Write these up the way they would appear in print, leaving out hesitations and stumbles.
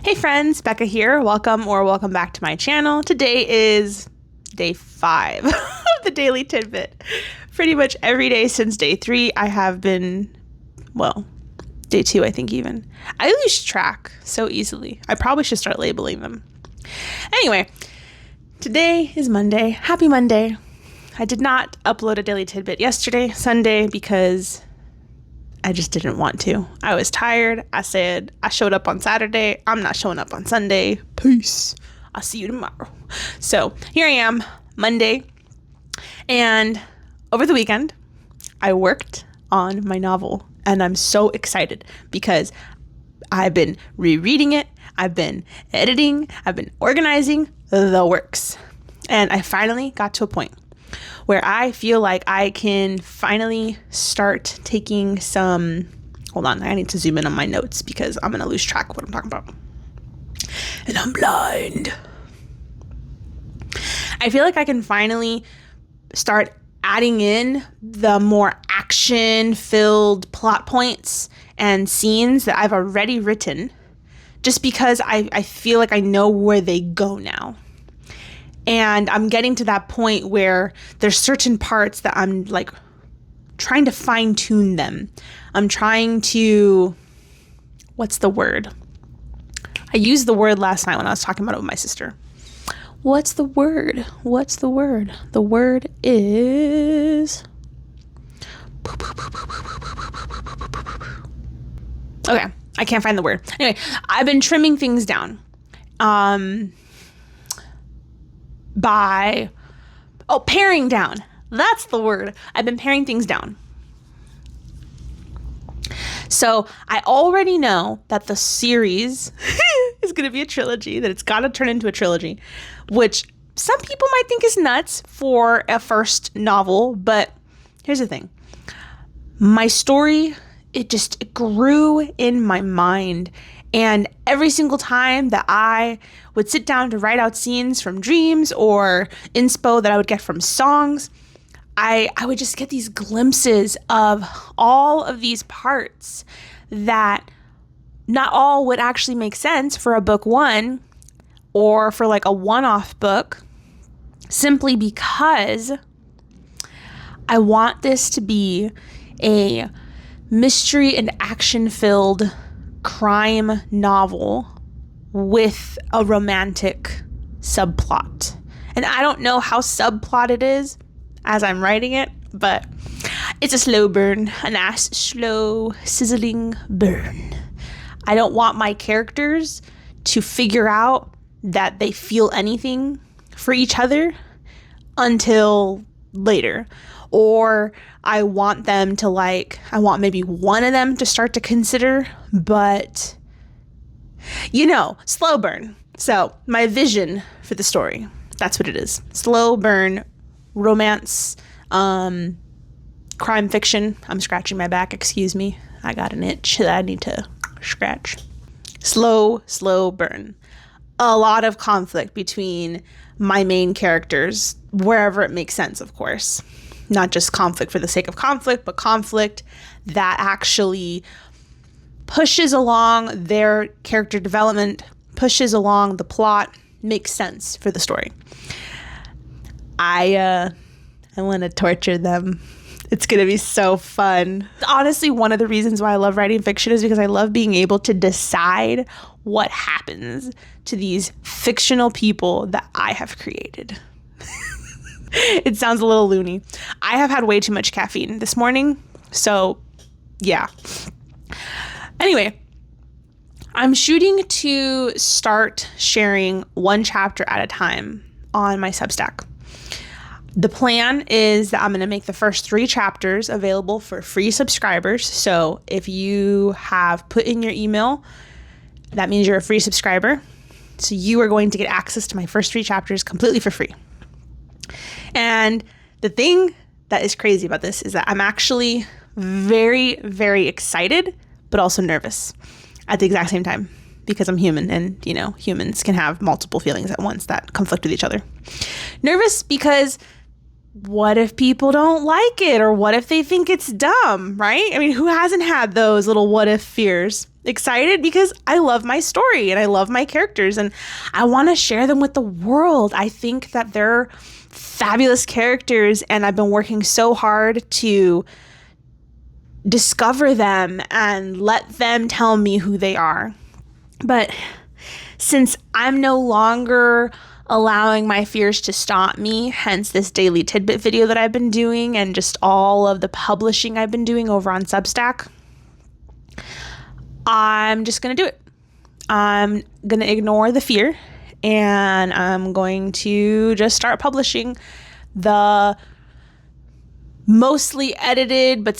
Hey friends, Becca here. Welcome back to my channel. Today is day 5 of the Daily Tidbit. Pretty much every day since day 3 I have been, day 2 I think even. I lose track so easily. I probably should start labeling them. Anyway, today is Monday. Happy Monday. I did not upload a Daily Tidbit yesterday, Sunday, because I just didn't want to. I was tired. I said I showed up on Saturday. I'm not showing up on Sunday. Peace. I'll see you tomorrow. So here I am, Monday. And over the weekend, I worked on my novel. And I'm so excited because I've been rereading it. I've been editing. I've been organizing the works. And I finally got to a point where I feel like I can finally start taking some, hold on, I need to zoom in on my notes because I'm going to lose track of what I'm talking about. And I'm blind. I feel like I can finally start adding in the more action-filled plot points and scenes that I've already written just because I feel like I know where they go now. And I'm getting to that point where there's certain parts that I'm like trying to fine tune them. I'm trying to, what's the word? I used the word last night when I was talking about it with my sister. What's the word? The word is, okay, I can't find the word. Anyway, I've been trimming things down. Paring down. That's the word. I've been paring things down. So I already know that the series is going to be a trilogy, that it's got to turn into a trilogy, which some people might think is nuts for a first novel. But here's the thing. My story, it grew in my mind. And every single time that I would sit down to write out scenes from dreams or inspo that I would get from songs, I would just get these glimpses of all of these parts that not all would actually make sense for a book one or for like a one-off book, simply because I want this to be a mystery and action-filled crime novel with a romantic subplot. And I don't know how subplot it is as I'm writing it, but it's a slow burn, a nice, slow, sizzling burn. I don't want my characters to figure out that they feel anything for each other until later. Or I want them to I want maybe one of them to start to consider, but slow burn. So my vision for the story, that's what it is. Slow burn, romance, crime fiction. I'm scratching my back, excuse me. I got an itch that I need to scratch. Slow burn. A lot of conflict between my main characters, wherever it makes sense, of course. Not just conflict for the sake of conflict, but conflict that actually pushes along their character development, pushes along the plot, makes sense for the story. I want to torture them. It's going to be so fun. Honestly, one of the reasons why I love writing fiction is because I love being able to decide what happens to these fictional people that I have created. It sounds a little loony. I have had way too much caffeine this morning, so yeah. Anyway, I'm shooting to start sharing one chapter at a time on my Substack. The plan is that I'm going to make the first 3 chapters available for free subscribers. So if you have put in your email, that means you're a free subscriber. So you are going to get access to my first 3 chapters completely for free. And the thing that is crazy about this is that I'm actually very, very excited, but also nervous at the exact same time because I'm human and, humans can have multiple feelings at once that conflict with each other. Nervous because what if people don't like it? Or what if they think it's dumb, right? I mean, who hasn't had those little what if fears? Excited because I love my story and I love my characters and I want to share them with the world. I think that they're fabulous characters and I've been working so hard to discover them and let them tell me who they are. But since I'm no longer allowing my fears to stop me, hence this daily tidbit video that I've been doing and just all of the publishing I've been doing over on Substack, I'm just going to do it. I'm going to ignore the fear and I'm going to just start publishing the mostly edited, but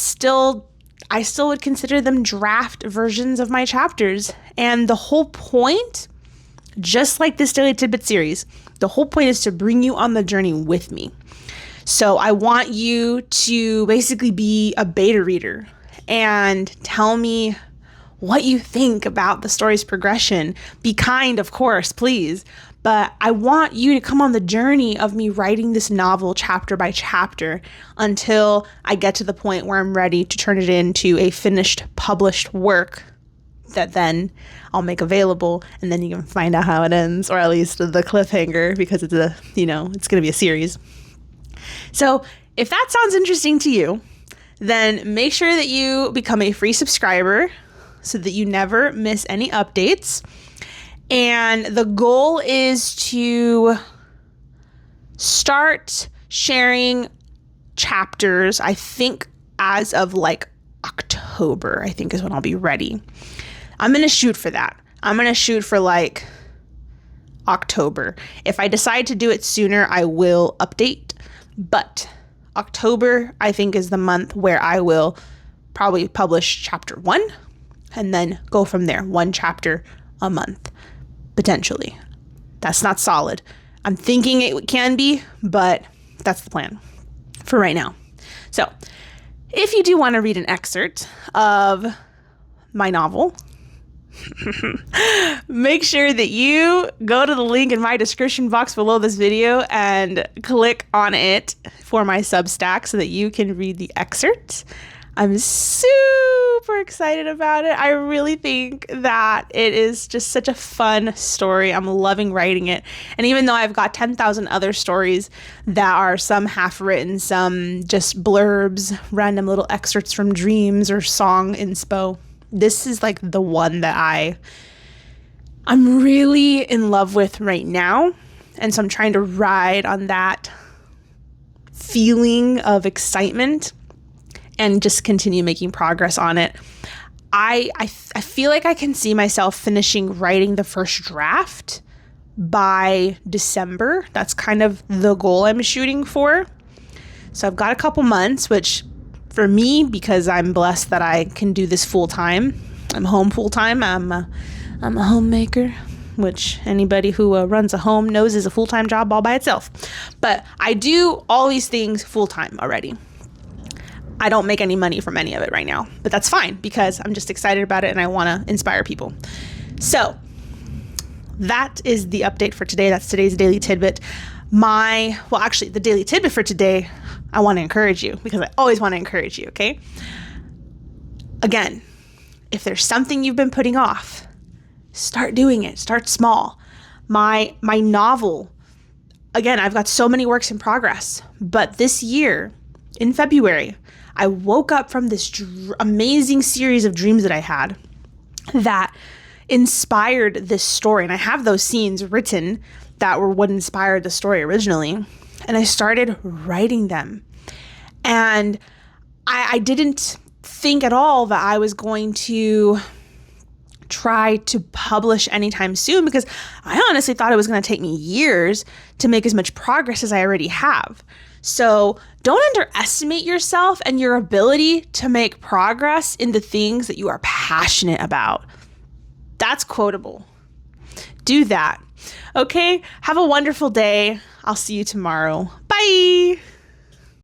I still would consider them draft versions of my chapters. And the whole point, just like this Daily Tidbit series, the whole point is to bring you on the journey with me. So I want you to basically be a beta reader and tell me what you think about the story's progression. Be kind, of course, please. But I want you to come on the journey of me writing this novel chapter by chapter until I get to the point where I'm ready to turn it into a finished, published work that then I'll make available, and then you can find out how it ends, or at least the cliffhanger, because it's it's going to be a series. So if that sounds interesting to you, then make sure that you become a free subscriber so that you never miss any updates. And the goal is to start sharing chapters, I think as of like October, I think is when I'll be ready. I'm going to shoot for that. I'm going to shoot for like October. If I decide to do it sooner, I will update. But October, I think, is the month where I will probably publish chapter 1 and then go from there. 1 chapter a month, potentially. That's not solid. I'm thinking it can be, but that's the plan for right now. So if you do want to read an excerpt of my novel, make sure that you go to the link in my description box below this video and click on it for my Substack so that you can read the excerpt. I'm super excited about it. I really think that it is just such a fun story. I'm loving writing it. And even though I've got 10,000 other stories that are some half written, some just blurbs, random little excerpts from dreams or song inspo, this is like the one that I'm really in love with right now. And so I'm trying to ride on that feeling of excitement and just continue making progress on it. I feel like I can see myself finishing writing the first draft by December. That's kind of the goal I'm shooting for. So I've got a couple months, which for me, because I'm blessed that I can do this full time. I'm home full time. I'm a homemaker, which anybody who runs a home knows is a full-time job all by itself. But I do all these things full time already. I don't make any money from any of it right now, but that's fine because I'm just excited about it and I want to inspire people. So that is the update for today. That's today's Daily Tidbit. The Daily Tidbit for today, I want to encourage you because I always want to encourage you, okay? Again, if there's something you've been putting off, start doing it. Start small. My novel, again, I've got so many works in progress, but this year in February, I woke up from this amazing series of dreams that I had that inspired this story. And I have those scenes written that were what inspired the story originally. And I started writing them. And I didn't think at all that I was going to try to publish anytime soon because I honestly thought it was going to take me years to make as much progress as I already have. So don't underestimate yourself and your ability to make progress in the things that you are passionate about. That's quotable. Do that. Okay, have a wonderful day. I'll see you tomorrow. Bye.